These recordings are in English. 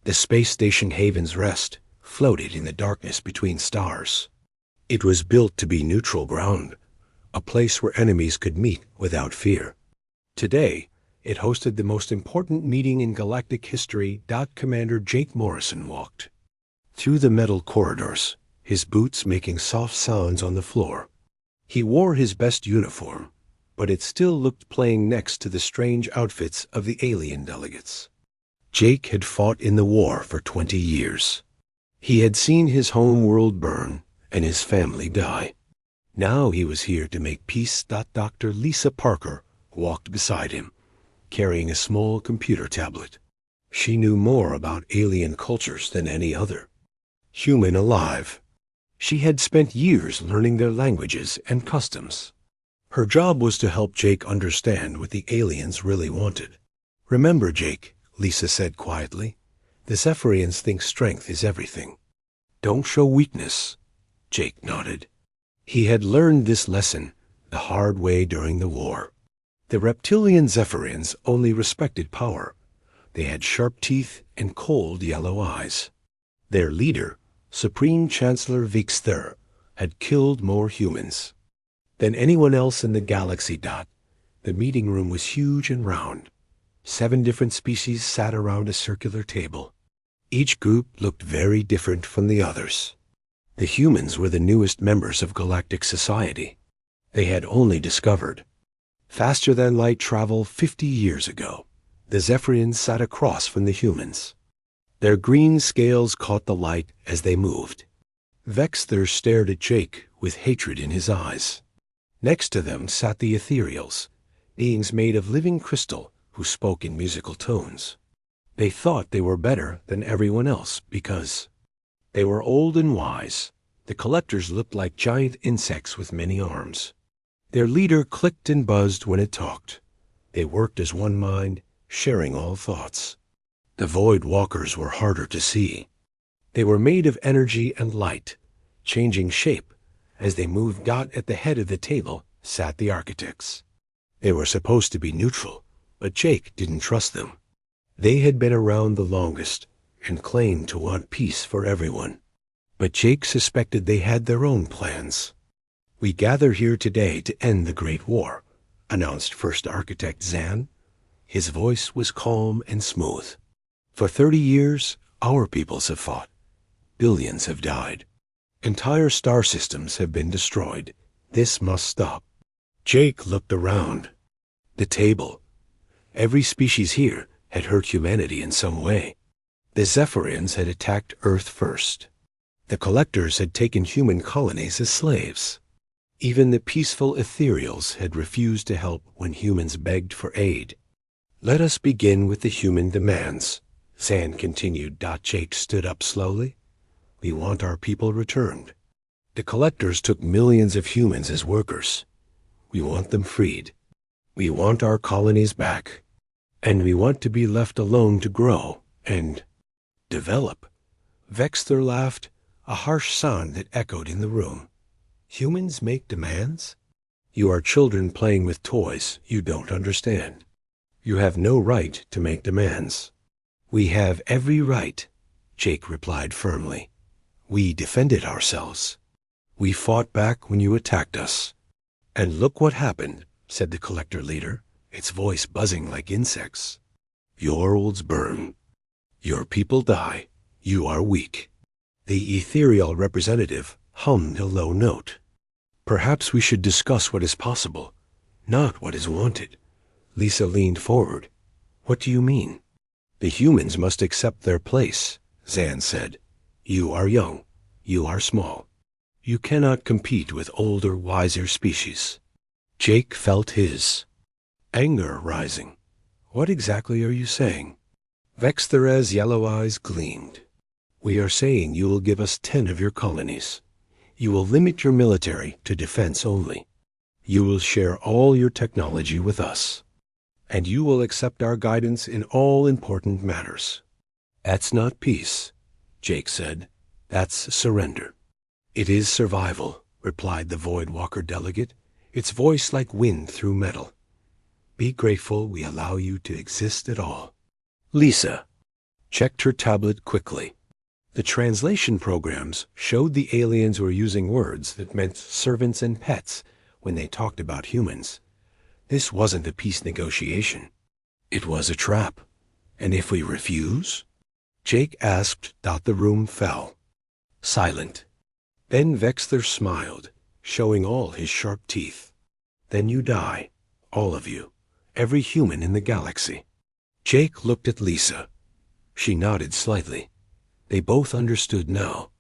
The space station Haven's Rest floated in the darkness between stars. It was built to be neutral ground, a place where enemies could meet without fear. Today, it hosted the most important meeting in galactic history. Commander Jake Morrison walked through the metal corridors, his boots making soft sounds on the floor. He wore his best uniform, but it still looked plain next to the strange outfits of the alien delegates. Jake had fought in the war for 20 years. He had seen his home world burn and his family die. Now he was here to make peace. Dr. Lisa Parker walked beside him, carrying a small computer tablet. She knew more about alien cultures than any other human alive. She had spent years learning their languages and customs. Her job was to help Jake understand what the aliens really wanted. "Remember, Jake," Lisa said quietly, "the Zephyrians think strength is everything. Don't show weakness." Jake nodded. He had learned this lesson the hard way during the war. The reptilian Zephyrians only respected power. They had sharp teeth and cold yellow eyes. Their leader, Supreme Chancellor Vixter, had killed more humans than anyone else in the galaxy. The meeting room was huge and round. 7 different species sat around a circular table. Each group looked very different from the others. The humans were the newest members of galactic society. They had only discovered faster-than-light travel 50 years ago. The Zephyrians sat across from the humans. Their green scales caught the light as they moved. Vexter stared at Jake with hatred in his eyes. Next to them sat the ethereals, beings made of living crystal who spoke in musical tones. They thought they were better than everyone else because they were old and wise. The collectors looked like giant insects with many arms. Their leader clicked and buzzed when it talked. They worked as one mind, sharing all thoughts. The Void Walkers were harder to see. They were made of energy and light, changing shape as they moved. At the head of the table sat the architects. They were supposed to be neutral, but Jake didn't trust them. They had been around the longest and claimed to want peace for everyone. But Jake suspected they had their own plans. "We gather here today to end the Great War," announced First Architect Zan. His voice was calm and smooth. "For 30 years, our peoples have fought. Billions have died. Entire star systems have been destroyed. This must stop." Jake looked around. The table. Every species here had hurt humanity in some way. The Zephyrians had attacked Earth first. The collectors had taken human colonies as slaves. Even the peaceful ethereals had refused to help when humans begged for aid. "Let us begin with the human demands," Zan continued. Jake stood up slowly. "We want our people returned. The collectors took millions of humans as workers. We want them freed. We want our colonies back. And we want to be left alone to grow and develop." Vexter laughed, a harsh sound that echoed in the room. "Humans make demands? You are children playing with toys you don't understand. You have no right to make demands." "We have every right," Jake replied firmly. "We defended ourselves. We fought back when you attacked us." "And look what happened," said the collector leader, its voice buzzing like insects. "Your worlds burn. Your people die. You are weak." The ethereal representative hummed a low note. "Perhaps we should discuss what is possible, not what is wanted." Lisa leaned forward. "What do you mean?" "The humans must accept their place," Zan said. "You are young. You are small. You cannot compete with older, wiser species." Jake felt his anger rising. "What exactly are you saying?" Vexther's yellow eyes gleamed. "We are saying you will give us 10 of your colonies. You will limit your military to defense only. You will share all your technology with us. And you will accept our guidance in all important matters." "That's not peace," Jake said. "That's surrender." "It is survival," replied the Void Walker delegate, its voice like wind through metal. "Be grateful we allow you to exist at all." "Lisa." checked her tablet quickly. The translation programs showed the aliens were using words that meant servants and pets when they talked about humans. This wasn't a peace negotiation. It was a trap. And if we refuse? Jake asked. The room fell. Silent. Then Vexler smiled, showing all his sharp teeth. Then you die. All of you. Every human in the galaxy. Jake looked at Lisa. She nodded slightly. They both understood now.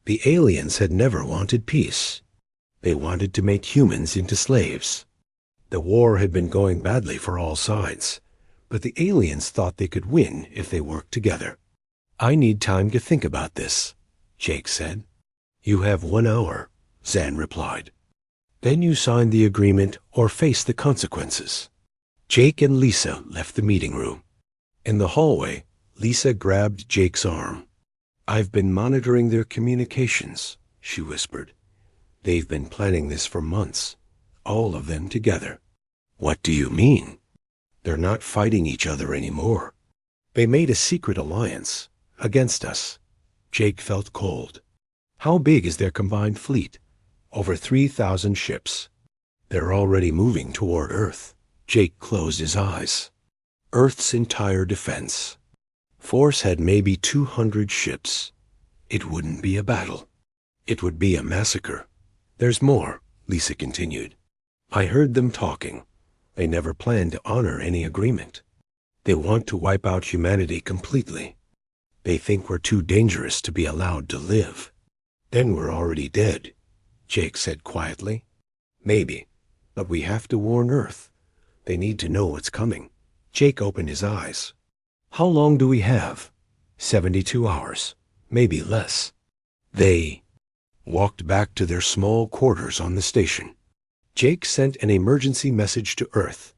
The aliens had never wanted peace. They wanted to make humans into slaves. The war had been going badly for all sides, but the aliens thought they could win if they worked together. I need time to think about this, Jake said. You have 1 hour, Zan replied. Then you sign the agreement or face the consequences. Jake and Lisa left the meeting room. In the hallway, Lisa grabbed Jake's arm. I've been monitoring their communications, she whispered. They've been planning this for months, all of them together. What do you mean? They're not fighting each other anymore. They made a secret alliance against us. Jake felt cold. How big is their combined fleet? Over 3,000 ships. They're already moving toward Earth. Jake closed his eyes. Earth's entire defense. Force had maybe 200 ships. It wouldn't be a battle. It would be a massacre. There's more, Lisa continued. I heard them talking. They never planned to honor any agreement. They want to wipe out humanity completely. They think we're too dangerous to be allowed to live. Then we're already dead, Jake said quietly. Maybe, but we have to warn Earth. They need to know what's coming. Jake opened his eyes. How long do we have? 72 hours, maybe less. They walked back to their small quarters on the station. Jake sent an emergency message to Earth.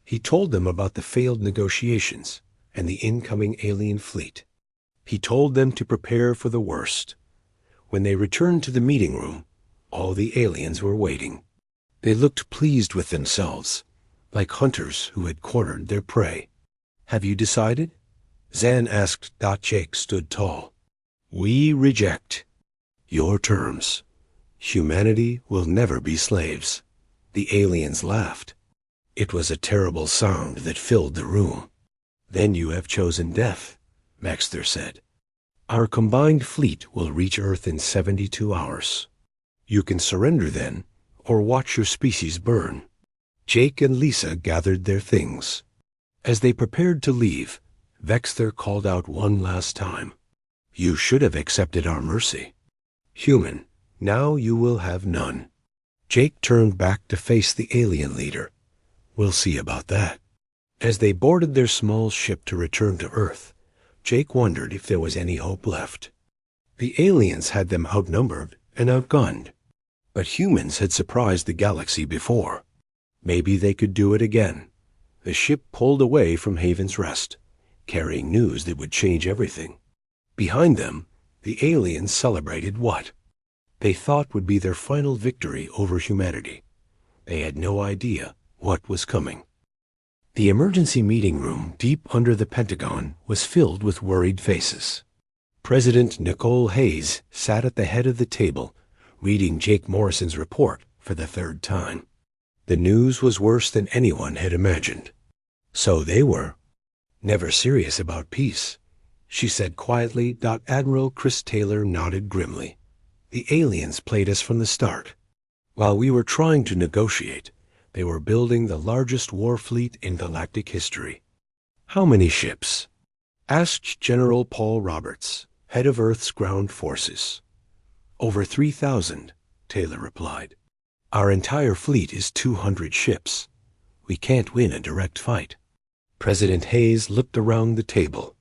He told them about the failed negotiations and the incoming alien fleet. He told them to prepare for the worst. When they returned to the meeting room, all the aliens were waiting. They looked pleased with themselves, like hunters who had cornered their prey. Have you decided? Zan asked. Jake stood tall. We reject your terms. Humanity will never be slaves. The aliens laughed. It was a terrible sound that filled the room. Then you have chosen death, Maxter said. Our combined fleet will reach Earth in 72 hours. You can surrender then, or watch your species burn. Jake and Lisa gathered their things. As they prepared to leave, Vexter called out one last time. You should have accepted our mercy. Human, now you will have none. Jake turned back to face the alien leader. We'll see about that. As they boarded their small ship to return to Earth, Jake wondered if there was any hope left. The aliens had them outnumbered and outgunned, but humans had surprised the galaxy before. Maybe they could do it again. The ship pulled away from Haven's Rest, carrying news that would change everything. Behind them, the aliens celebrated what they thought would be their final victory over humanity. They had no idea what was coming. The emergency meeting room deep under the Pentagon was filled with worried faces. President Nicole Hayes sat at the head of the table, reading Jake Morrison's report for the third time. The news was worse than anyone had imagined. So they were never serious about peace, she said quietly. Admiral Chris Taylor nodded grimly. The aliens played us from the start. While we were trying to negotiate, they were building the largest war fleet in galactic history. How many ships? Asked General Paul Roberts, head of Earth's ground forces. Over 3,000, Taylor replied. Our entire fleet is 200 ships. We can't win a direct fight. President Hayes looked around the table.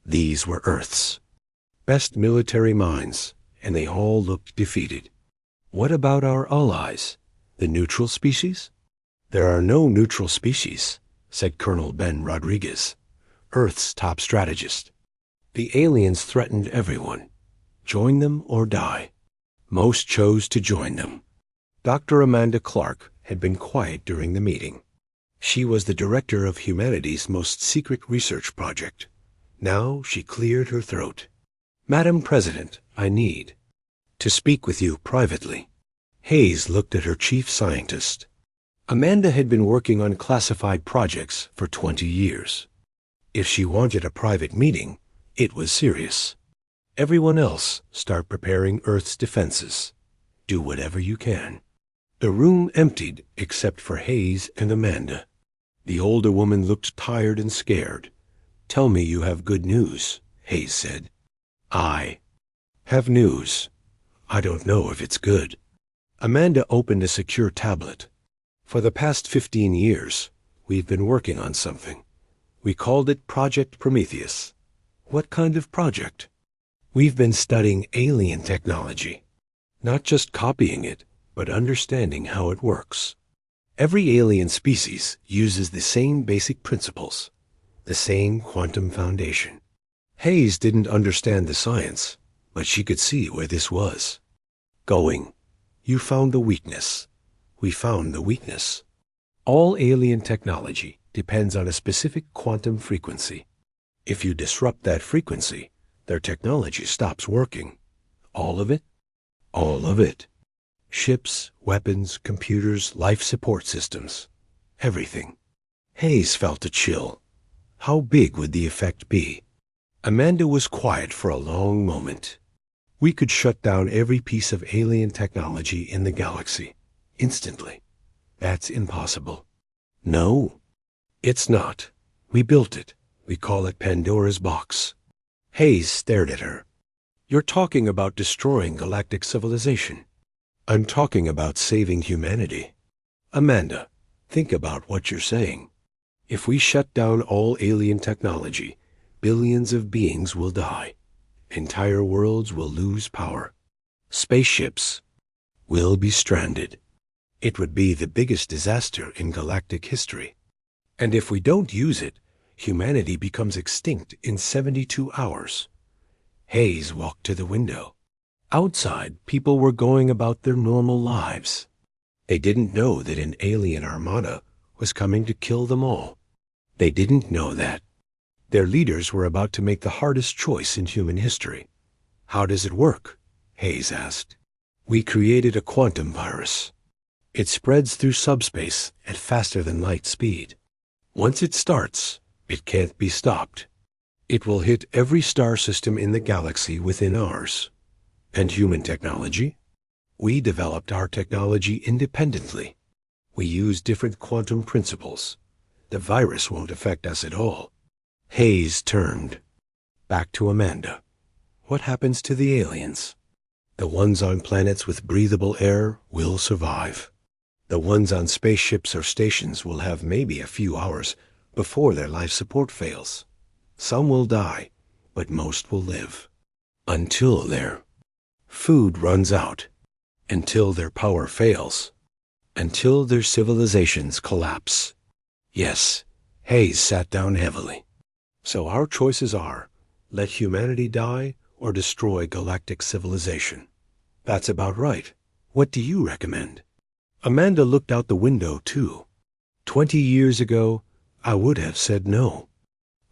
These were Earth's best military minds, and they all looked defeated. What about our allies, the neutral species? There are no neutral species, said Colonel Ben Rodriguez, Earth's top strategist. The aliens threatened everyone. Join them or die. Most chose to join them. Dr. Amanda Clark had been quiet during the meeting. She was the director of humanity's most secret research project. Now she cleared her throat. "Madam President, I need to speak with you privately." Hayes looked at her chief scientist. Amanda had been working on classified projects for 20 years. If she wanted a private meeting, it was serious. Everyone else, start preparing Earth's defenses. Do whatever you can. The room emptied except for Hayes and Amanda. The older woman looked tired and scared. "Tell me you have good news," Hayes said. "I have news. I don't know if it's good." Amanda opened a secure tablet. "For the past 15 years, we've been working on something. We called it Project Prometheus." "What kind of project?" "We've been studying alien technology. Not just copying it, but understanding how it works. Every alien species uses the same basic principles, the same quantum foundation." Hayes didn't understand the science, but she could see where this was going. "You found the weakness. We found the weakness. All alien technology depends on a specific quantum frequency. If you disrupt that frequency, their technology stops working. All of it? All of it. Ships, weapons, computers, life support systems. Everything." Hayes felt a chill. How big would the effect be? Amanda was quiet for a long moment. "We could shut down every piece of alien technology in the galaxy, instantly. That's impossible." "No, it's not. We built it. We call it Pandora's Box." Hayes stared at her. "You're talking about destroying galactic civilization." "I'm talking about saving humanity." "Amanda, think about what you're saying. If we shut down all alien technology, billions of beings will die. Entire worlds will lose power. Spaceships will be stranded. It would be the biggest disaster in galactic history. And if we don't use it, humanity becomes extinct in 72 hours. Hayes walked to the window. Outside, people were going about their normal lives. They didn't know that an alien armada was coming to kill them all. They didn't know that. Their leaders were about to make the hardest choice in human history. "How does it work?" Hayes asked. "We created a quantum virus. It spreads through subspace at faster than light speed. Once it starts, it can't be stopped. It will hit every star system in the galaxy within ours. And human technology? We developed our technology independently. We use different quantum principles. The virus won't affect us at all." Hayes turned. Back to Amanda. "What happens to the aliens?" "The ones on planets with breathable air will survive. The ones on spaceships or stations will have maybe a few hours before their life support fails. Some will die, but most will live. Until their food runs out. Until their power fails. Until their civilizations collapse." Yes, Hayes sat down heavily. "So our choices are, let humanity die or destroy galactic civilization." "That's about right. What do you recommend?" Amanda looked out the window, too. 20 years ago, I would have said no.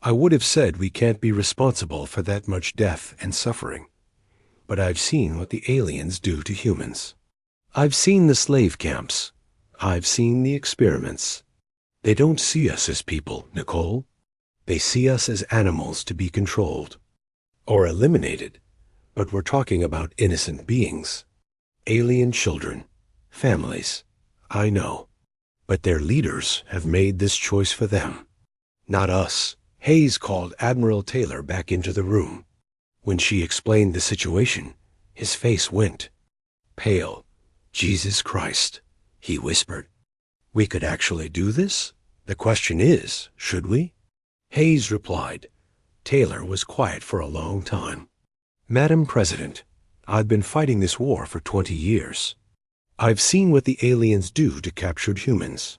I would have said we can't be responsible for that much death and suffering. But I've seen what the aliens do to humans. I've seen the slave camps. I've seen the experiments. They don't see us as people, Nicole. They see us as animals to be controlled. Or eliminated. But we're talking about innocent beings. Alien children. Families. I know. But their leaders have made this choice for them. Not us. Hayes called Admiral Taylor back into the room. When she explained the situation, his face went pale. "Jesus Christ," he whispered. "We could actually do this? The question is, should we?" Hayes replied. Taylor was quiet for a long time. "Madam President, I've been fighting this war for 20 years. I've seen what the aliens do to captured humans.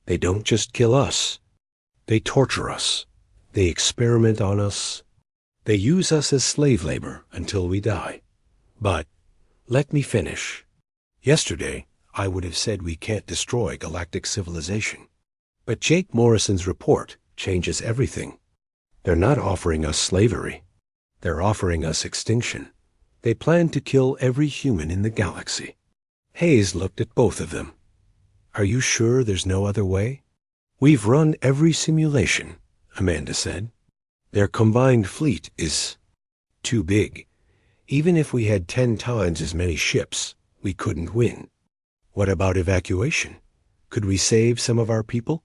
They don't just kill us. They torture us. They experiment on us. They use us as slave labor until we die. But let me finish. Yesterday, I would have said we can't destroy galactic civilization. But Jake Morrison's report changes everything. They're not offering us slavery. They're offering us extinction. They plan to kill every human in the galaxy. Hayes looked at both of them. Are you sure there's no other way? We've run every simulation, Amanda said. Their combined fleet is too big. Even if we had 10 times as many ships, we couldn't win. What about evacuation? Could we save some of our people?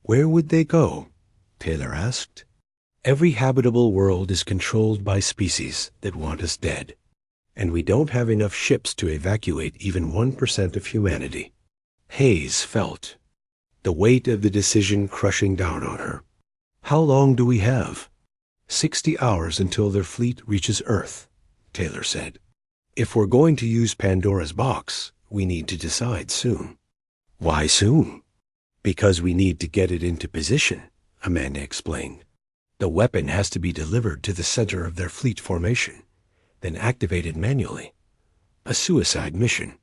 Where would they go? Taylor asked. Every habitable world is controlled by species that want us dead, and we don't have enough ships to evacuate even 1% of humanity. Hayes felt the weight of the decision crushing down on her. How long do we have? 60 hours until their fleet reaches Earth, Taylor said. If we're going to use Pandora's box, we need to decide soon. Why soon? Because we need to get it into position, Amanda explained. The weapon has to be delivered to the center of their fleet formation, then activated manually. A suicide mission.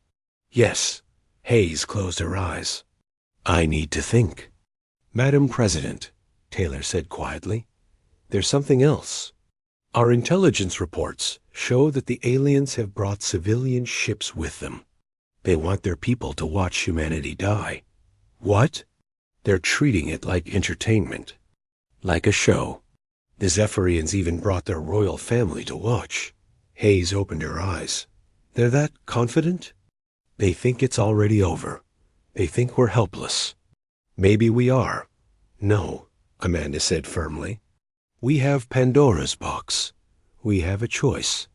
Yes, Hayes closed her eyes. I need to think. Madam President, Taylor said quietly, there's something else. Our intelligence reports show that the aliens have brought civilian ships with them. They want their people to watch humanity die. What? They're treating it like entertainment, like a show. The Zephyrians even brought their royal family to watch. Hayes opened her eyes. They're that confident? They think it's already over. They think we're helpless. Maybe we are. No, Amanda said firmly. We have Pandora's box. We have a choice.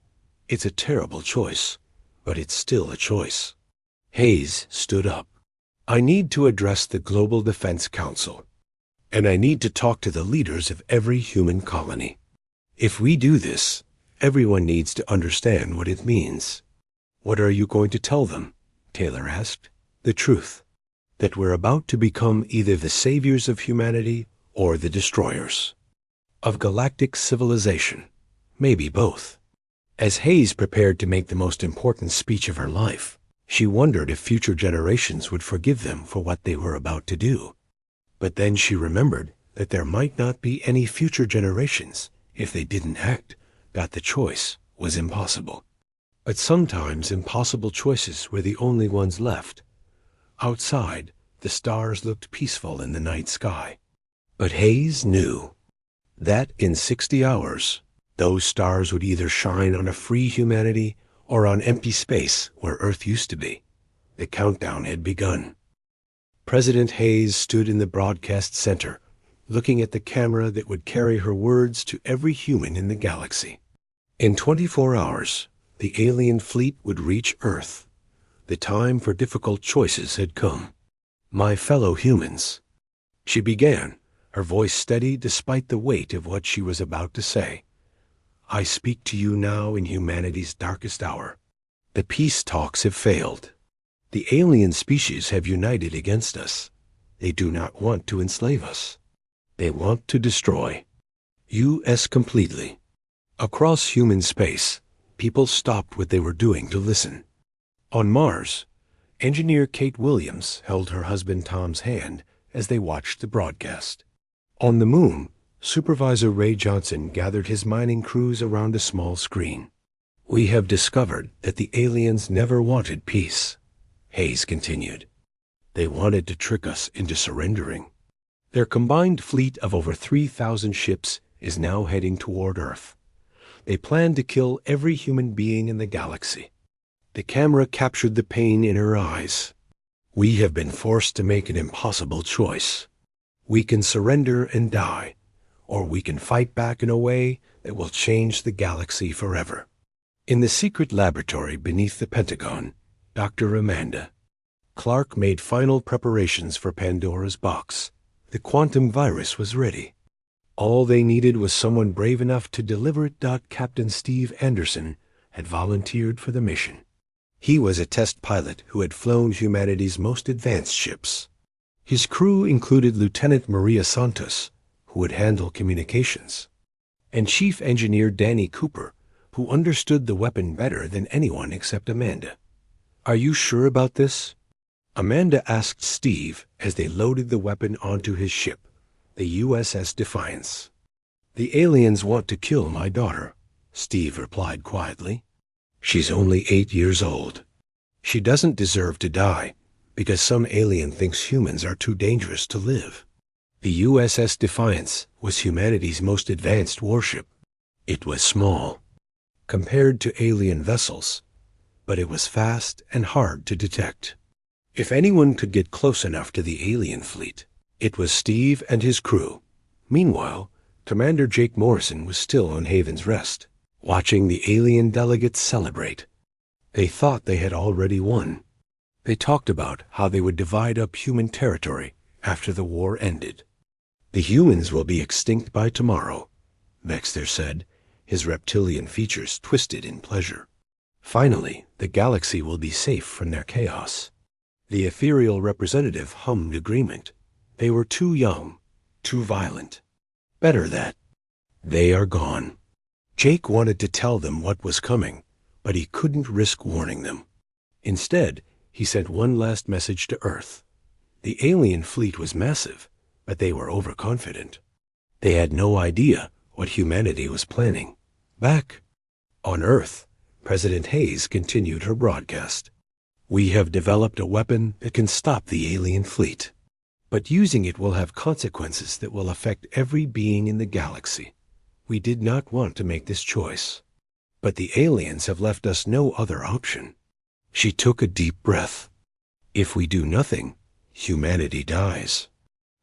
It's a terrible choice, but it's still a choice. Hayes stood up. I need to address the Global Defense Council, and I need to talk to the leaders of every human colony. If we do this, everyone needs to understand what it means. What are you going to tell them? Taylor asked. The truth. That we're about to become either the saviors of humanity or the destroyers of galactic civilization, maybe both. As Hayes prepared to make the most important speech of her life, she wondered if future generations would forgive them for what they were about to do. But then she remembered that there might not be any future generations if they didn't act, that the choice was impossible. But sometimes impossible choices were the only ones left. Outside, the stars looked peaceful in the night sky. But Hayes knew that in 60 hours, those stars would either shine on a free humanity or on empty space where Earth used to be. The countdown had begun. President Hayes stood in the broadcast center, looking at the camera that would carry her words to every human in the galaxy. In 24 hours, the alien fleet would reach Earth. The time for difficult choices had come. My fellow humans. She began, her voice steady despite the weight of what she was about to say. I speak to you now in humanity's darkest hour. The peace talks have failed. The alien species have united against us. They do not want to enslave us. They want to destroy us completely. Across human space, people stopped what they were doing to listen. On Mars, engineer Kate Williams held her husband Tom's hand as they watched the broadcast. On the Moon, Supervisor Ray Johnson gathered his mining crews around a small screen. We have discovered that the aliens never wanted peace, Hayes continued. They wanted to trick us into surrendering. Their combined fleet of over 3,000 ships is now heading toward Earth. They plan to kill every human being in the galaxy. The camera captured the pain in her eyes. We have been forced to make an impossible choice. We can surrender and die, or we can fight back in a way that will change the galaxy forever. In the secret laboratory beneath the Pentagon, Dr. Amanda Clark made final preparations for Pandora's box. The quantum virus was ready. All they needed was someone brave enough to deliver it. Captain Steve Anderson had volunteered for the mission. He was a test pilot who had flown humanity's most advanced ships. His crew included Lieutenant Maria Santos, who would handle communications, and Chief Engineer Danny Cooper, who understood the weapon better than anyone except Amanda. Are you sure about this? Amanda asked Steve as they loaded the weapon onto his ship, the USS Defiance. "The aliens want to kill my daughter," Steve replied quietly. "She's only 8 years old. She doesn't deserve to die because some alien thinks humans are too dangerous to live." The USS Defiance was humanity's most advanced warship. It was small, compared to alien vessels, but it was fast and hard to detect. If anyone could get close enough to the alien fleet, it was Steve and his crew. Meanwhile, Commander Jake Morrison was still on Haven's Rest, watching the alien delegates celebrate. They thought they had already won. They talked about how they would divide up human territory after the war ended. "The humans will be extinct by tomorrow," Vexter said, his reptilian features twisted in pleasure. "Finally, the galaxy will be safe from their chaos." The ethereal representative hummed agreement. They were too young, too violent. Better that. They are gone. Jake wanted to tell them what was coming, but he couldn't risk warning them. Instead, he sent one last message to Earth. The alien fleet was massive, but they were overconfident. They had no idea what humanity was planning. Back on Earth, President Hayes continued her broadcast. "We have developed a weapon that can stop the alien fleet, but using it will have consequences that will affect every being in the galaxy. We did not want to make this choice, but the aliens have left us no other option." She took a deep breath. "If we do nothing, humanity dies.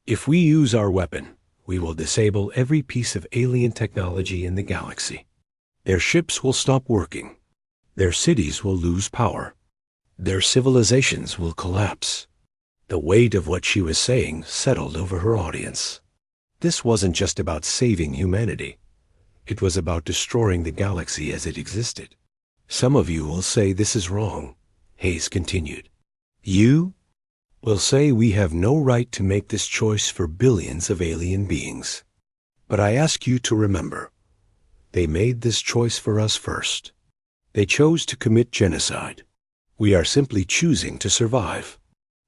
If we use our weapon, we will disable every piece of alien technology in the galaxy. Their ships will stop working. Their cities will lose power. Their civilizations will collapse." The weight of what she was saying settled over her audience. This wasn't just about saving humanity. It was about destroying the galaxy as it existed. "Some of you will say this is wrong," Hayes continued. "You will say we have no right to make this choice for billions of alien beings. But I ask you to remember, they made this choice for us first. They chose to commit genocide. We are simply choosing to survive."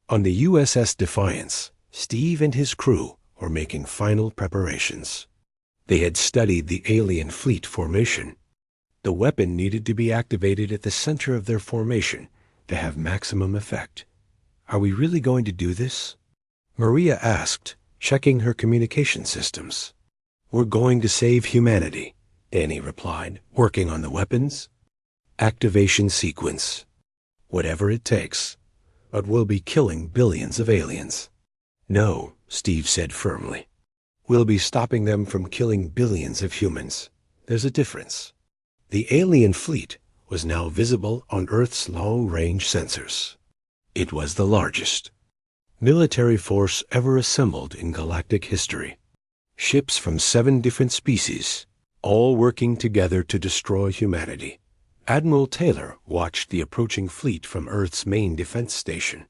On the USS Defiance, Steve and his crew were making final preparations. They had studied the alien fleet formation. The weapon needed to be activated at the center of their formation to have maximum effect. "Are we really going to do this?" Maria asked, checking her communication systems. "We're going to save humanity," Danny replied, working on the weapons. "Activation sequence. Whatever it takes, but we'll be killing billions of aliens." "No," Steve said firmly. "We'll be stopping them from killing billions of humans. There's a difference." The alien fleet was now visible on Earth's long-range sensors. It was the largest military force ever assembled in galactic history. Ships from 7 different species, all working together to destroy humanity. Admiral Taylor watched the approaching fleet from Earth's main defense station.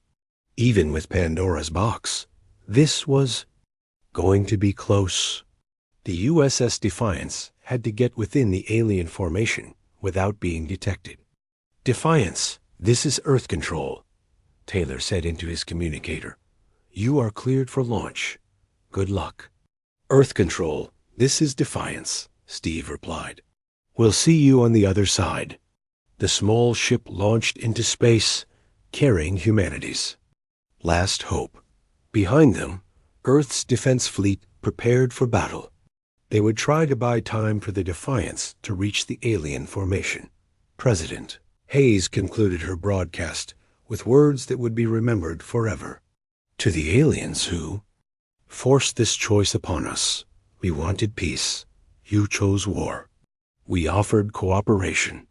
Even with Pandora's box, this was going to be close. The USS Defiance had to get within the alien formation without being detected. "Defiance, this is Earth Control," Taylor said into his communicator. "You are cleared for launch. Good luck." "Earth Control, this is Defiance," Steve replied. "We'll see you on the other side." The small ship launched into space, carrying humanity's last hope. Behind them, Earth's defense fleet prepared for battle. They would try to buy time for the Defiance to reach the alien formation. President Hayes concluded her broadcast with words that would be remembered forever. "To the aliens who forced this choice upon us, we wanted peace. You chose war. We offered cooperation.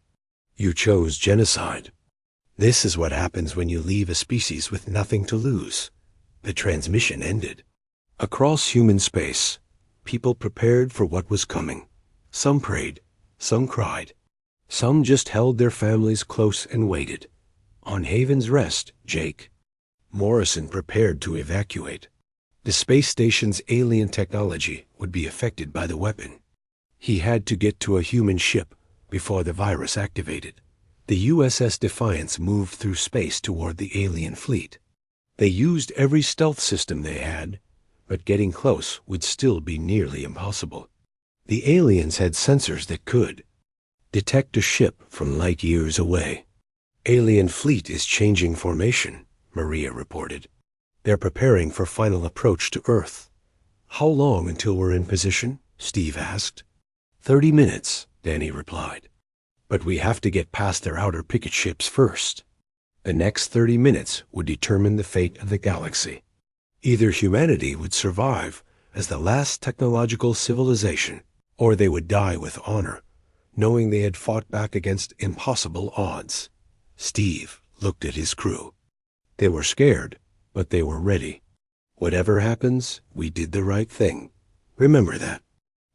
You chose genocide. This is what happens when you leave a species with nothing to lose." The transmission ended. Across human space, people prepared for what was coming. Some prayed, some cried, some just held their families close and waited. On Haven's Rest, Jake Morrison prepared to evacuate. The space station's alien technology would be affected by the weapon. He had to get to a human ship before the virus activated. The USS Defiance moved through space toward the alien fleet. They used every stealth system they had, but getting close would still be nearly impossible. The aliens had sensors that could detect a ship from light years away. Alien fleet is changing formation, Maria reported. They're preparing for final approach to Earth. How long until we're in position? Steve asked. 30 minutes, Danny replied. But we have to get past their outer picket ships first. The next 30 minutes would determine the fate of the galaxy. Either humanity would survive as the last technological civilization, or they would die with honor, knowing they had fought back against impossible odds. Steve looked at his crew. They were scared, but they were ready. Whatever happens, we did the right thing. Remember that.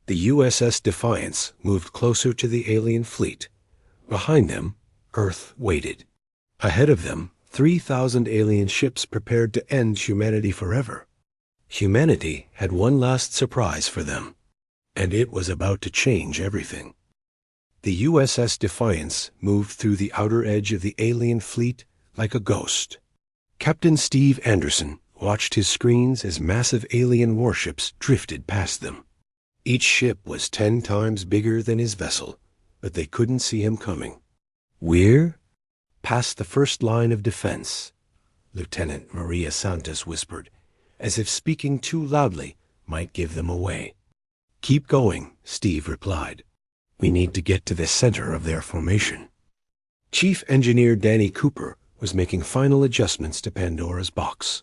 The USS Defiance moved closer to the alien fleet. Behind them, Earth waited. Ahead of them, 3,000 alien ships prepared to end humanity forever. Humanity had one last surprise for them, and it was about to change everything. The USS Defiance moved through the outer edge of the alien fleet like a ghost. Captain Steve Anderson watched his screens as massive alien warships drifted past them. Each ship was 10 times bigger than his vessel, but they couldn't see him coming. "We're past the first line of defense," Lieutenant Maria Santos whispered, as if speaking too loudly might give them away. "Keep going," Steve replied. "We need to get to the center of their formation." Chief Engineer Danny Cooper was making final adjustments to Pandora's box.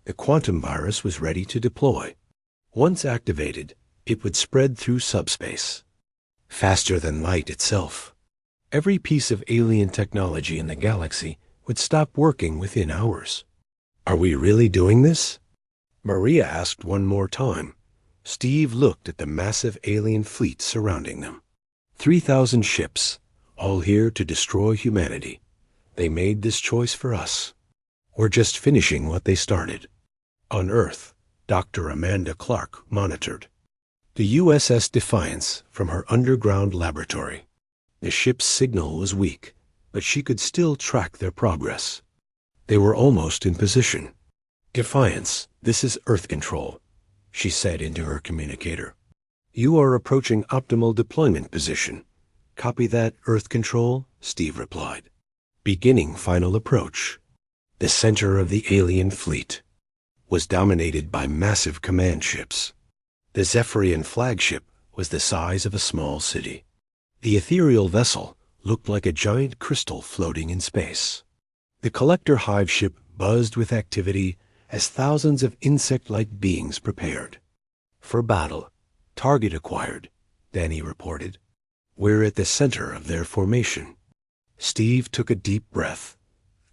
The quantum virus was ready to deploy. Once activated, it would spread through subspace, faster than light itself. Every piece of alien technology in the galaxy would stop working within hours. "Are we really doing this?" Maria asked one more time. Steve looked at the massive alien fleet surrounding them. 3,000 ships, all here to destroy humanity. They made this choice for us. We're just finishing what they started. On Earth, Dr. Amanda Clark monitored the USS Defiance from her underground laboratory. The ship's signal was weak, but she could still track their progress. They were almost in position. "Defiance, this is Earth Control," she said into her communicator. "You are approaching optimal deployment position." "Copy that, Earth Control," Steve replied. Beginning final approach. The center of the alien fleet was dominated by massive command ships. The Zephyrian flagship was the size of a small city. The ethereal vessel looked like a giant crystal floating in space. The collector hive ship buzzed with activity as thousands of insect-like beings prepared. "For battle. Target acquired," Danny reported. "We're at the center of their formation." Steve took a deep breath.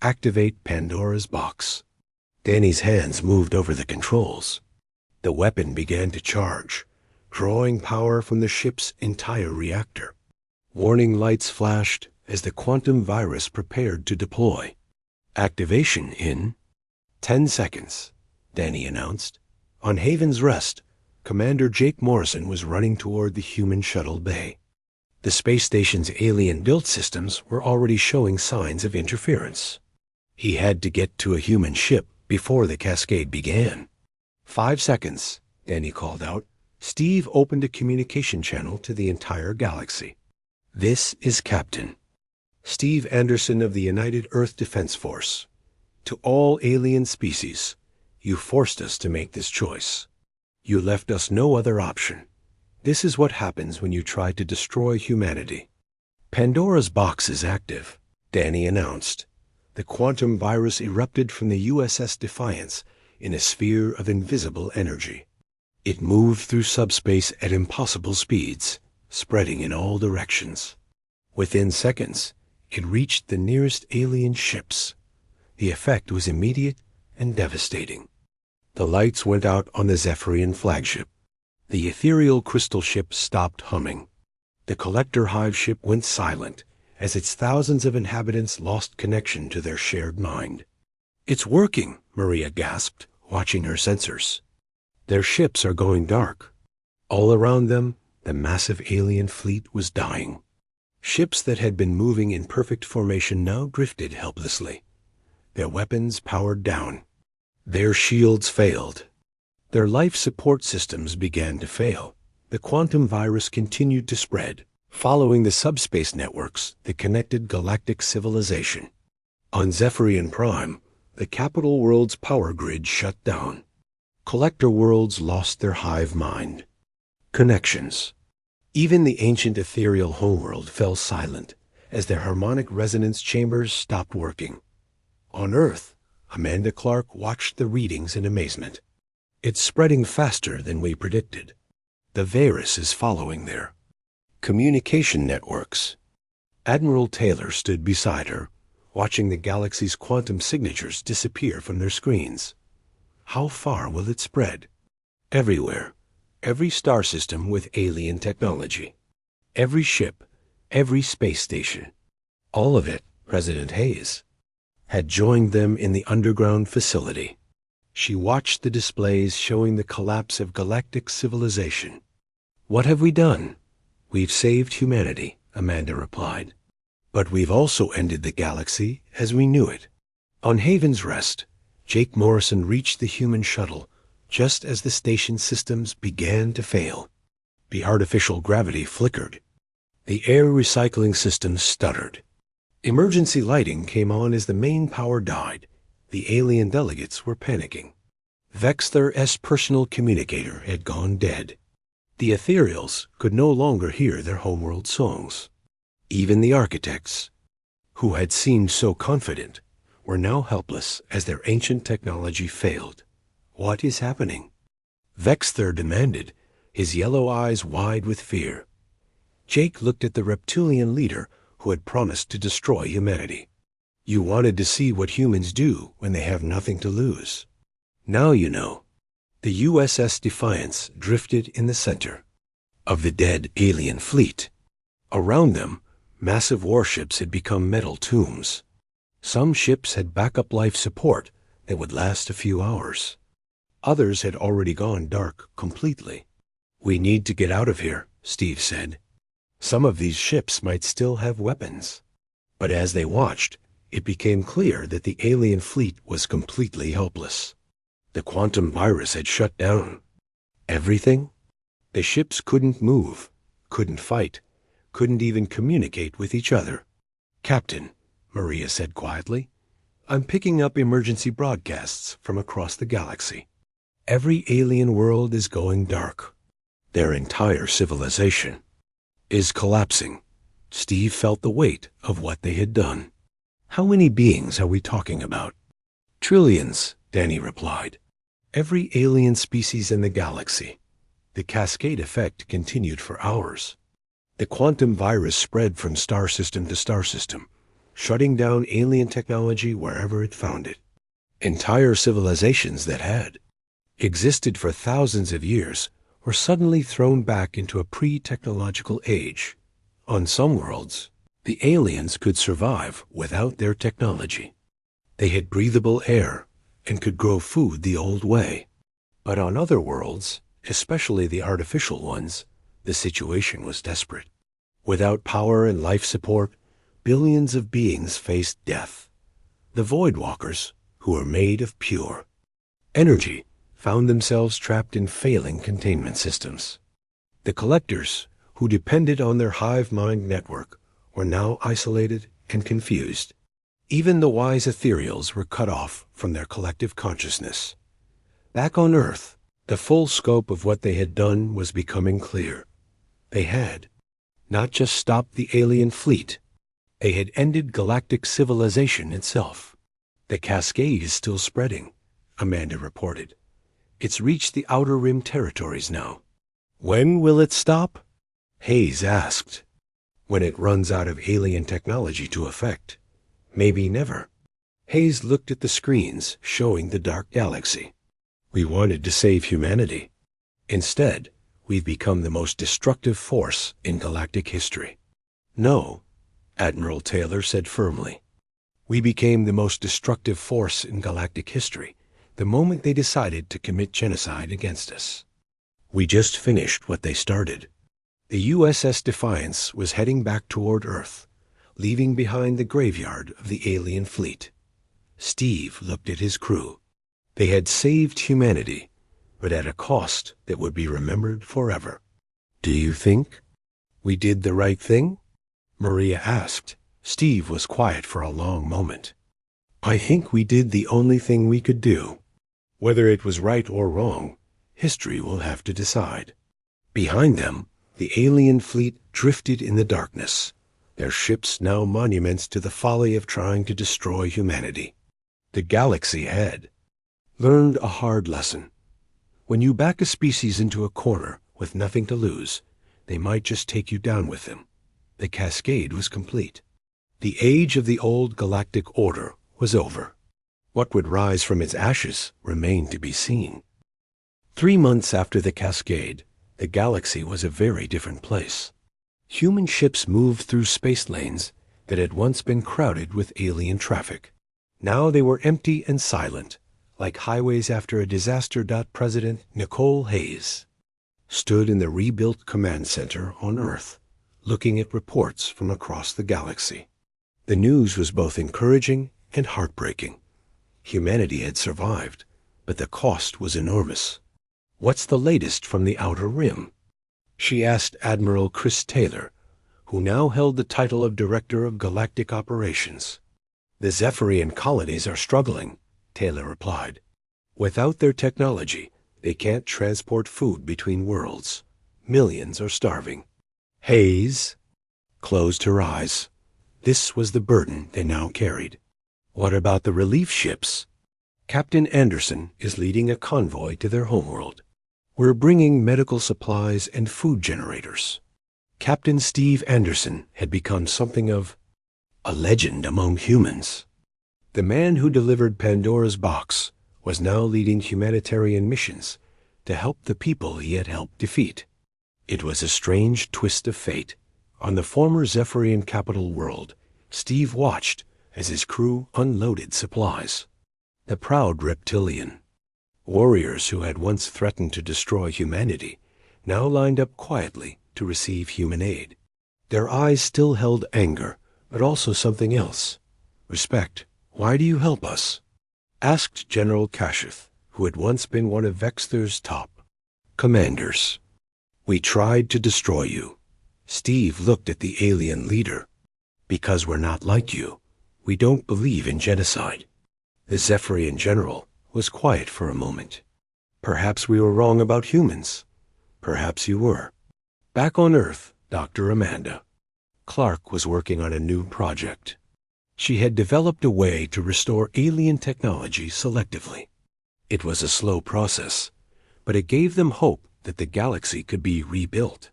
Activate Pandora's box. Danny's hands moved over the controls. The weapon began to charge, drawing power from the ship's entire reactor. Warning lights flashed as the quantum virus prepared to deploy. "Activation in 10 seconds, Danny announced. On Haven's Rest, Commander Jake Morrison was running toward the human shuttle bay. The space station's alien-built systems were already showing signs of interference. He had to get to a human ship before the cascade began. 5 seconds, Danny called out. Steve opened a communication channel to the entire galaxy. "This is Captain Steve Anderson of the United Earth Defense Force. To all alien species, you forced us to make this choice. You left us no other option. This is what happens when you try to destroy humanity." "Pandora's box is active," Danny announced. The quantum virus erupted from the USS Defiance in a sphere of invisible energy. It moved through subspace at impossible speeds, spreading in all directions. Within seconds, it reached the nearest alien ships. The effect was immediate and devastating. The lights went out on the Zephyrian flagship. The ethereal crystal ship stopped humming. The collector hive ship went silent as its thousands of inhabitants lost connection to their shared mind. "It's working," Maria gasped, watching her sensors. "Their ships are going dark." All around them, the massive alien fleet was dying. Ships that had been moving in perfect formation now drifted helplessly. Their weapons powered down. Their shields failed. Their life support systems began to fail. The quantum virus continued to spread, following the subspace networks that connected galactic civilization. On Zephyrian Prime, the capital world's power grid shut down. Collector worlds lost their hive mind. Connections. Even the ancient ethereal homeworld fell silent as their harmonic resonance chambers stopped working. On Earth, Amanda Clark watched the readings in amazement. It's spreading faster than we predicted. The virus is following there. Communication networks. Admiral Taylor stood beside her, watching the galaxy's quantum signatures disappear from their screens. How far will it spread? Everywhere. Every star system with alien technology. Every ship, every space station. All of it, President Hayes, had joined them in the underground facility. She watched the displays showing the collapse of galactic civilization. What have we done? We've saved humanity, Amanda replied. But we've also ended the galaxy as we knew it. On Haven's Rest, Jake Morrison reached the human shuttle just as the station systems began to fail. The artificial gravity flickered. The air recycling system stuttered. Emergency lighting came on as the main power died. The alien delegates were panicking. Vexther's personal communicator had gone dead. The ethereals could no longer hear their homeworld songs. Even the architects, who had seemed so confident, were now helpless as their ancient technology failed. What is happening? Vexther demanded, his yellow eyes wide with fear. Jake looked at the reptilian leader who had promised to destroy humanity. You wanted to see what humans do when they have nothing to lose. Now you know. The USS Defiance drifted in the center of the dead alien fleet. Around them, massive warships had become metal tombs. Some ships had backup life support that would last a few hours. Others had already gone dark completely. We need to get out of here, Steve said. Some of these ships might still have weapons. But as they watched, it became clear that the alien fleet was completely helpless. The quantum virus had shut down. Everything? The ships couldn't move, couldn't fight, couldn't even communicate with each other. Captain, Maria said quietly, I'm picking up emergency broadcasts from across the galaxy. Every alien world is going dark. Their entire civilization is collapsing. Steve felt the weight of what they had done. How many beings are we talking about? Trillions, Danny replied. Every alien species in the galaxy. The cascade effect continued for hours. The quantum virus spread from star system to star system, shutting down alien technology wherever it found it. Entire civilizations that had existed for thousands of years were suddenly thrown back into a pre-technological age. On some worlds, the aliens could survive without their technology. They had breathable air and could grow food the old way. But on other worlds, especially the artificial ones, the situation was desperate. Without power and life support, billions of beings faced death. The Voidwalkers, who were made of pure energy, found themselves trapped in failing containment systems. The Collectors, who depended on their hive mind network, were now isolated and confused. Even the wise ethereals were cut off from their collective consciousness. Back on Earth, the full scope of what they had done was becoming clear. They had not just stopped the alien fleet, they had ended galactic civilization itself. The cascade is still spreading, Amanda reported. It's reached the Outer Rim territories now. When will it stop? Hayes asked. When it runs out of alien technology to affect. Maybe never. Hayes looked at the screens showing the dark galaxy. We wanted to save humanity. Instead, we've become the most destructive force in galactic history. No, Admiral Taylor said firmly. We became the most destructive force in galactic history the moment they decided to commit genocide against us. We just finished what they started. The USS Defiance was heading back toward Earth, leaving behind the graveyard of the alien fleet. Steve looked at his crew. They had saved humanity, but at a cost that would be remembered forever. Do you think we did the right thing? Maria asked. Steve was quiet for a long moment. I think we did the only thing we could do. Whether it was right or wrong, history will have to decide. Behind them, the alien fleet drifted in the darkness, their ships now monuments to the folly of trying to destroy humanity. The galaxy had learned a hard lesson. When you back a species into a corner with nothing to lose, they might just take you down with them. The cascade was complete. The age of the old galactic order was over. What would rise from its ashes remained to be seen. 3 months after the cascade, the galaxy was a very different place. Human ships moved through space lanes that had once been crowded with alien traffic. Now they were empty and silent, like highways after a disaster. President Nicole Hayes stood in the rebuilt command center on Earth, looking at reports from across the galaxy. The news was both encouraging and heartbreaking. Humanity had survived, but the cost was enormous. What's the latest from the Outer Rim? She asked Admiral Chris Taylor, who now held the title of Director of Galactic Operations. The Zephyrian colonies are struggling, Taylor replied. Without their technology, they can't transport food between worlds. Millions are starving. Hayes closed her eyes. This was the burden they now carried. What about the relief ships? Captain Anderson is leading a convoy to their homeworld. We're bringing medical supplies and food generators. Captain Steve Anderson had become something of a legend among humans. The man who delivered Pandora's box was now leading humanitarian missions to help the people he had helped defeat. It was a strange twist of fate. On the former Zephyrian capital world, Steve watched as his crew unloaded supplies. The proud reptilian warriors who had once threatened to destroy humanity now lined up quietly to receive human aid. Their eyes still held anger, but also something else. Respect. Why do you help us? Asked General Kasheth, who had once been one of Vexther's top commanders. We tried to destroy you. Steve looked at the alien leader. Because we're not like you. We don't believe in genocide. The Zephyrian general was quiet for a moment. Perhaps we were wrong about humans. Perhaps you were. Back on Earth, Dr. Amanda Clark was working on a new project. She had developed a way to restore alien technology selectively. It was a slow process, but it gave them hope that the galaxy could be rebuilt.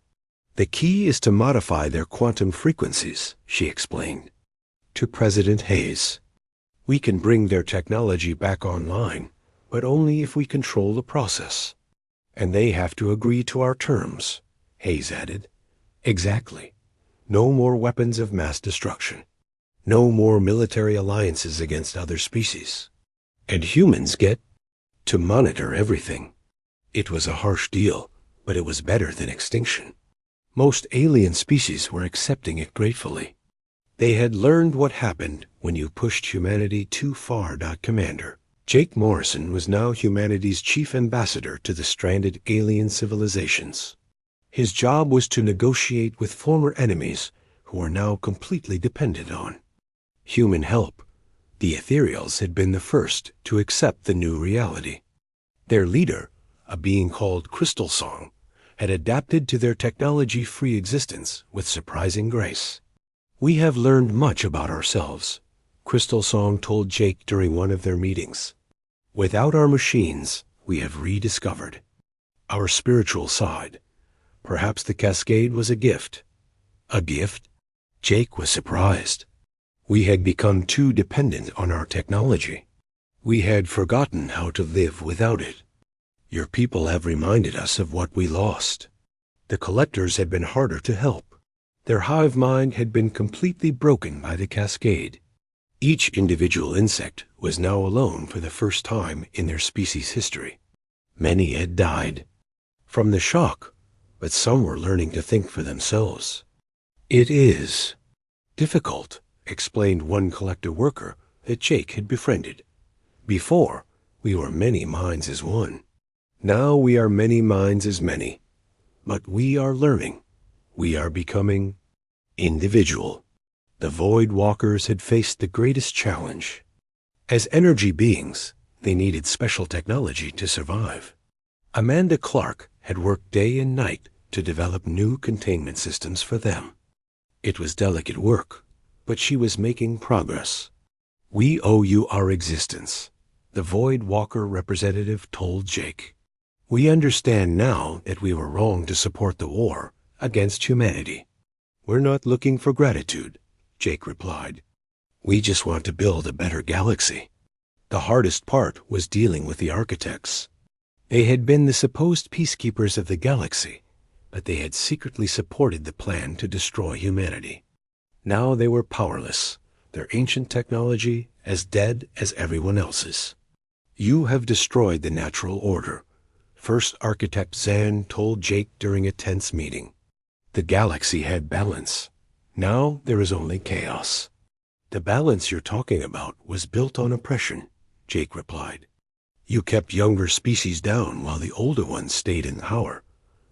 The key is to modify their quantum frequencies, she explained. To President Hayes, we can bring their technology back online, but only if we control the process. And they have to agree to our terms, Hayes added. Exactly. No more weapons of mass destruction. No more military alliances against other species. And humans get to monitor everything. It was a harsh deal, but it was better than extinction. Most alien species were accepting it gratefully. They had learned what happened when you pushed humanity too far. Commander Jake Morrison was now humanity's chief ambassador to the stranded alien civilizations. His job was to negotiate with former enemies who were now completely dependent on human help. The Ethereals had been the first to accept the new reality. Their leader, a being called Crystal Song, had adapted to their technology-free existence with surprising grace. We have learned much about ourselves, Crystal Song told Jake during one of their meetings. Without our machines, we have rediscovered our spiritual side. Perhaps the cascade was a gift. A gift? Jake was surprised. We had become too dependent on our technology. We had forgotten how to live without it. Your people have reminded us of what we lost. The collectors had been harder to help. Their hive mind had been completely broken by the cascade. Each individual insect was now alone for the first time in their species' history. Many had died from the shock, but some were learning to think for themselves. It is difficult, explained one collector worker that Jake had befriended. Before, we were many minds as one. Now we are many minds as many. But we are learning. We are becoming individual. The Void Walkers had faced the greatest challenge. As energy beings, they needed special technology to survive. Amanda Clark had worked day and night to develop new containment systems for them. It was delicate work, but she was making progress. "We owe you our existence," the Void Walker representative told Jake. "We understand now that we were wrong to support the war against humanity." "We're not looking for gratitude," Jake replied. "We just want to build a better galaxy." The hardest part was dealing with the architects. They had been the supposed peacekeepers of the galaxy, but they had secretly supported the plan to destroy humanity. Now they were powerless, their ancient technology as dead as everyone else's. "You have destroyed the natural order," First Architect Zan told Jake during a tense meeting. "The galaxy had balance. Now there is only chaos." "The balance you're talking about was built on oppression," Jake replied. "You kept younger species down while the older ones stayed in power.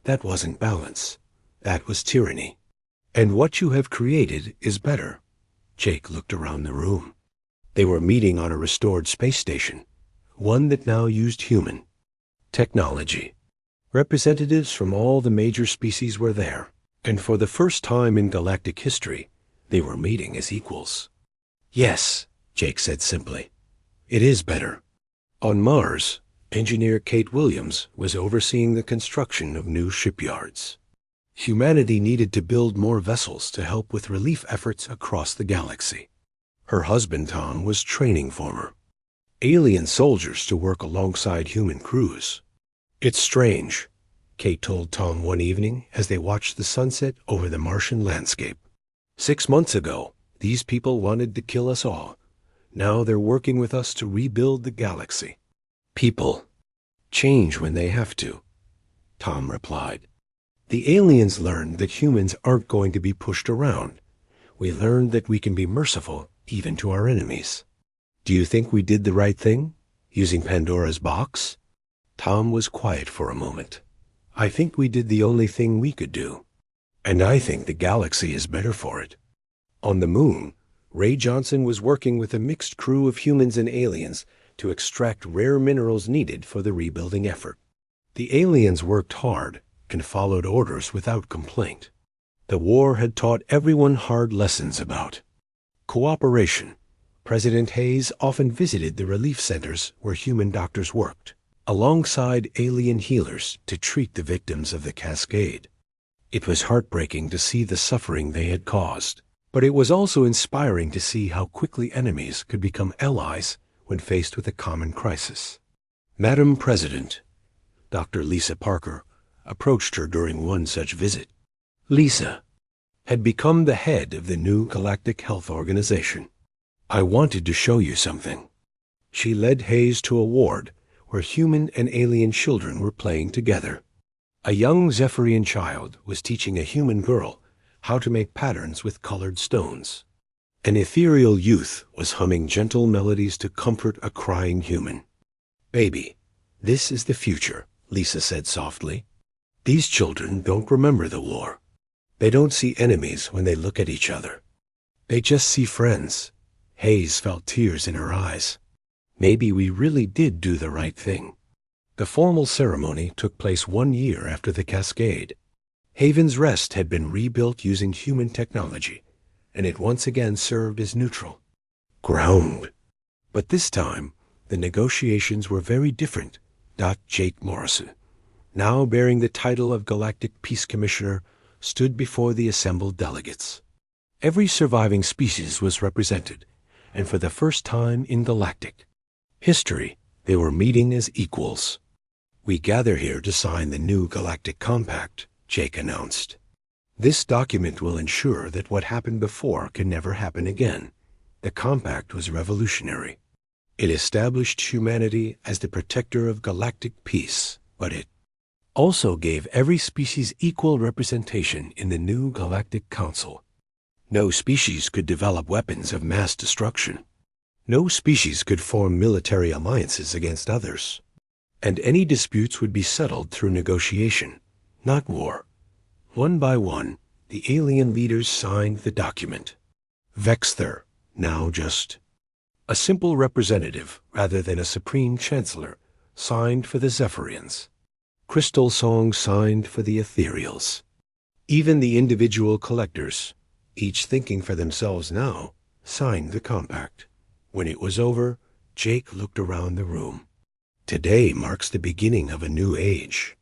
That wasn't balance. That was tyranny. And what you have created is better." Jake looked around the room. They were meeting on a restored space station, one that now used human technology. Representatives from all the major species were there, and for the first time in galactic history, they were meeting as equals. "Yes," Jake said simply. "It is better." On Mars, engineer Kate Williams was overseeing the construction of new shipyards. Humanity needed to build more vessels to help with relief efforts across the galaxy. Her husband Tom was training for her alien soldiers to work alongside human crews. "It's strange," Kate told Tom one evening as they watched the sunset over the Martian landscape. 6 months ago, these people wanted to kill us all. Now they're working with us to rebuild the galaxy." "People change when they have to," Tom replied. "The aliens learned that humans aren't going to be pushed around. We learned that we can be merciful even to our enemies." "Do you think we did the right thing, using Pandora's box?" Tom was quiet for a moment. "I think we did the only thing we could do. And I think the galaxy is better for it." On the moon, Ray Johnson was working with a mixed crew of humans and aliens to extract rare minerals needed for the rebuilding effort. The aliens worked hard and followed orders without complaint. The war had taught everyone hard lessons about cooperation. President Hayes often visited the relief centers where human doctors worked, alongside alien healers to treat the victims of the cascade. It was heartbreaking to see the suffering they had caused, but it was also inspiring to see how quickly enemies could become allies when faced with a common crisis. "Madam President," Dr. Lisa Parker approached her during one such visit. Lisa had become the head of the new Galactic Health Organization. "I wanted to show you something." She led Hayes to a ward where human and alien children were playing together. A young Zephyrian child was teaching a human girl how to make patterns with colored stones. An ethereal youth was humming gentle melodies to comfort a crying human. "Baby, this is the future," Lisa said softly. "These children don't remember the war. They don't see enemies when they look at each other. They just see friends." Hayes felt tears in her eyes. Maybe we really did do the right thing. The formal ceremony took place 1 year after the cascade. Haven's Rest had been rebuilt using human technology, and it once again served as neutral ground. But this time, the negotiations were very different. Jake Morrison, now bearing the title of Galactic Peace Commissioner, stood before the assembled delegates. Every surviving species was represented, and for the first time in galactic history, they were meeting as equals. "We gather here to sign the new Galactic Compact," Jake announced. "This document will ensure that what happened before can never happen again." The compact was revolutionary. It established humanity as the protector of galactic peace, but it also gave every species equal representation in the new Galactic Council. No species could develop weapons of mass destruction. No species could form military alliances against others. And any disputes would be settled through negotiation, not war. One by one, the alien leaders signed the document. Vexther, now just a simple representative rather than a supreme chancellor, signed for the Zephyrians. Crystal Song signed for the Ethereals. Even the individual collectors, each thinking for themselves now, signed the compact. When it was over, Jake looked around the room. Today marks the beginning of a new age.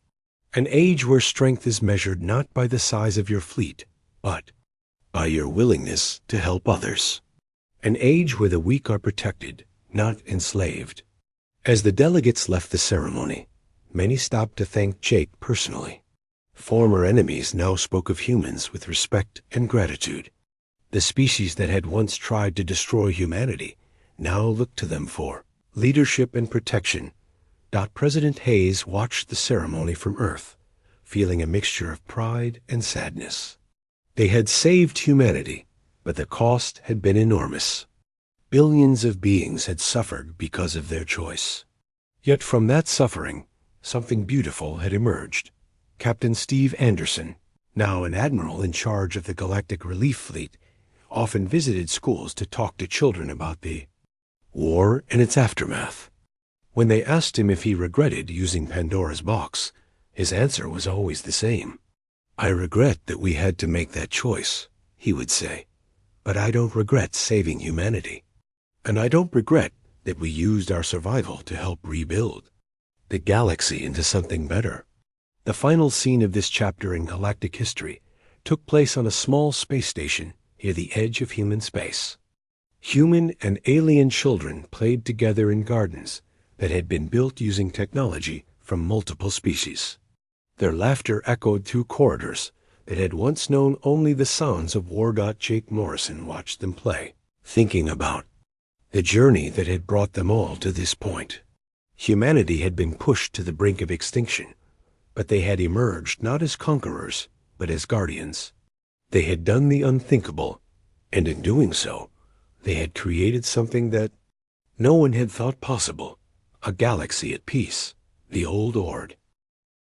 An age where strength is measured not by the size of your fleet, but by your willingness to help others. An age where the weak are protected, not enslaved. As the delegates left the ceremony, many stopped to thank Jake personally. Former enemies now spoke of humans with respect and gratitude. The species that had once tried to destroy humanity now looked to them for leadership and protection. President Hayes watched the ceremony from Earth, feeling a mixture of pride and sadness. They had saved humanity, but the cost had been enormous. Billions of beings had suffered because of their choice. Yet from that suffering, something beautiful had emerged. Captain Steve Anderson, now an admiral in charge of the Galactic Relief Fleet, often visited schools to talk to children about the war and its aftermath. When they asked him if he regretted using Pandora's box, his answer was always the same. "I regret that we had to make that choice," he would say, "but I don't regret saving humanity. And I don't regret that we used our survival to help rebuild the galaxy into something better." The final scene of this chapter in galactic history took place on a small space station near the edge of human space. Human and alien children played together in gardens that had been built using technology from multiple species. Their laughter echoed through corridors that had once known only the sounds of War. Jake Morrison watched them play, thinking about the journey that had brought them all to this point. Humanity had been pushed to the brink of extinction, but they had emerged not as conquerors, but as guardians. They had done the unthinkable, and in doing so, they had created something that no one had thought possible, a galaxy at peace, the old Ord.